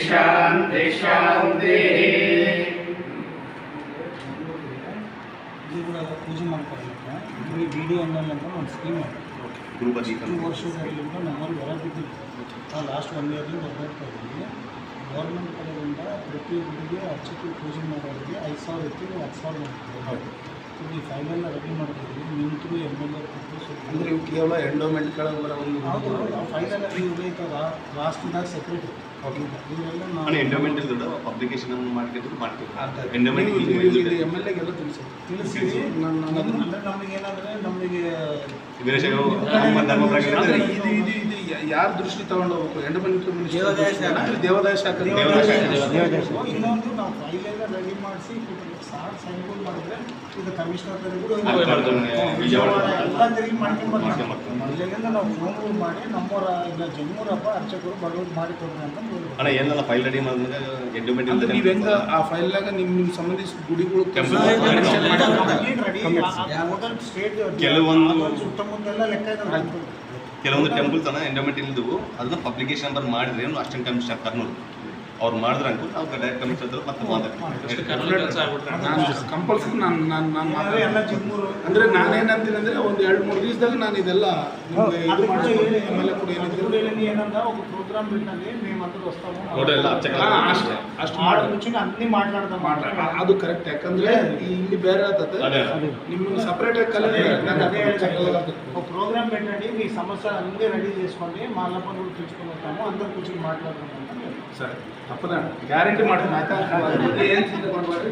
शांति शांति पूजे ಮಾಡ್ಕೊಳ್ಳೋಕೆ ವಿಡಿಯೋ ಅನ್ನೋಲ್ಲ ಅಂತ ಒಂದು ಸ್ಕೀಮ್ ಇದೆ ಗ್ರೂಪ್ ಆಗಿ 2 ವರ್ಷಗಳಿಂದ ನಮ್ಮಲ್ಲಿ ಹೊರಬಿದ್ದಿತ್ತು ಲಾಸ್ಟ್ 1 ಇಯರ್ಲಿ ಬರ್ತಾ ಇದ್ದೀವಿ ಗೌರ್ಮೆಂಟ್ ಕಡೆಯಿಂದ ಪ್ರತಿಯೊಬ್ಬರಿಗೆ ಅರ್ಚಕರು ಪೂಜೆ ಮಾಡೋರಿಗೆ 5,000 ಇತ್ತು 10,000 ಮಾಡ್ತಾರೆ ಈ ಫೈಲೆಲ್ಲ ರೆಡಿ ಮಾಡ್ತಿದ್ವಿ ನಿಂತು MLA ಅಂದರೆ ಇವು ಕೇವಲ ಎಂಡೋಮೆಂಟ್ಗಳ ಒಂದು ಫೈಲೆಲ್ಲ ಈಗ ರಾಷ್ಟ್ರದಾಗ ಸೆಕ್ರೆಟರಿ ಎಂಡೋಮೆಂಟ್ ಪಬ್ಲಿಕೇಶನ್ ಮಾಡ್ತಿದ್ರು ಎಂಡೋಮೆಂಟ್ MLAಗೆಲ್ಲ ತಿಳಿಸಿ ನಮಗೆ ಏನಂದರೆ ನಮಗೆ ಇದು ಯಾರು ದೃಷ್ಟಿ ತಗೊಂಡು ಹೋಗ್ಬೇಕು ಎಂಡೋಮೆಂಟ್ ದೇವಾದಾಯ ಶಾಖೆ ಇನ್ನೊಂದು ನಾವು ಫೈಲೆಲ್ಲ ರೆಡಿ ಮಾಡಿಸಿ ಸೈನ್ಗಳು ಮಾಡಿದ್ರೆ ಇದು ಕಮಿಷನರ್ ಎಲ್ಲ ತಿರುಗಿ ಮಾಡ್ಕೊಂಡು ಅಲ್ಲಿಂದ ನಾವು ಫೋನ್ಗಳು ಮಾಡಿ ನಮ್ಮವರ ಈಗ ಜಮ್ಮೂರ ಹಬ್ಬ ಅರ್ಚಕರು ಬಡವರು ಮಾಡಿಕೊಡ್ರಿ ಅಂತ ಏನೆಲ್ಲ ಫೈಲ್ ರೆಡಿ ಮಾಡಿದಾಗ ಅಂದ್ರೆ ನೀವು ಹೆಂಗ ಆ ಫೈಲ್ನಾಗ ನಿಮ್ಮ ಸಂಬಂಧಿಸಿದ ಗುಡಿಗಳು ಸ್ಟೇಟ್ ಕೆಲವೊಂದು ಸುತ್ತಮುತ್ತೆಲ್ಲ ಲೆಕ್ಕ ಕೆಲವೊಂದು ಟೆಂಪಲ್ಸ್ ಎಂಡೋಮೆಂಟ್ ಇಲ್ದವು ಅದನ್ನ ಪಬ್ಲಿಕೇಶನ್ ನಂಬರ್ ಮಾಡಿದ್ರೆ ಅಸಿಸ್ಟೆಂಟ್ ಕಮಿಷನರ್ ಕರ್ನೂಲ್ ಅವ್ರು ಮಾಡಿದ್ರೆ ಅಂಕಲ್ ನಾವು ಡೈರೆಕ್ಟ್ ಕಮಿಷನರ್ ಮತ್ತೆ ಕಂಪಲ್ಸರಿ ನಾನು ಅಂದರೆ ನಾನೇನಂತೀನಿ ಅಂದರೆ ಒಂದು 2-3 ದಿವಸದಾಗ ನಾನು ಇದೆಲ್ಲ MLA ಕೂಡ ಏನಂದ ఒక ప్రోగ్రామ్ పెట్టండి మేమందరూ వస్తాము ಅಷ್ಟು ಅన్ని ಮಾತಾಡ್ದ ಅದು ಕರೆಕ್ಟ್ ಯಾಕಂದ್ರೆ ಇಲ್ಲಿ ಬೇರೆ ಆಗ್ತದೆ ನಿಮ್ಮನ್ನು సపరేట్ కలర్ ఒక ప్రోగ్రామ్ పెట్టండి మీ సమస్యలు అన్నీ రెడీ చేసుకోండి మా అల్లప్పని కూడా పిలుచుకొని వస్తాము అందరు కూర్చొని మాట్లాడుకుంటాం ಸರಿ ತಪ್ಪದ ಗ್ಯಾರಂಟಿ ಮಾಡ್ತೀನಿ ಆಯ್ತಾ ಏನು ಚಿಂತೆ ಮಾಡಬೇಡಿ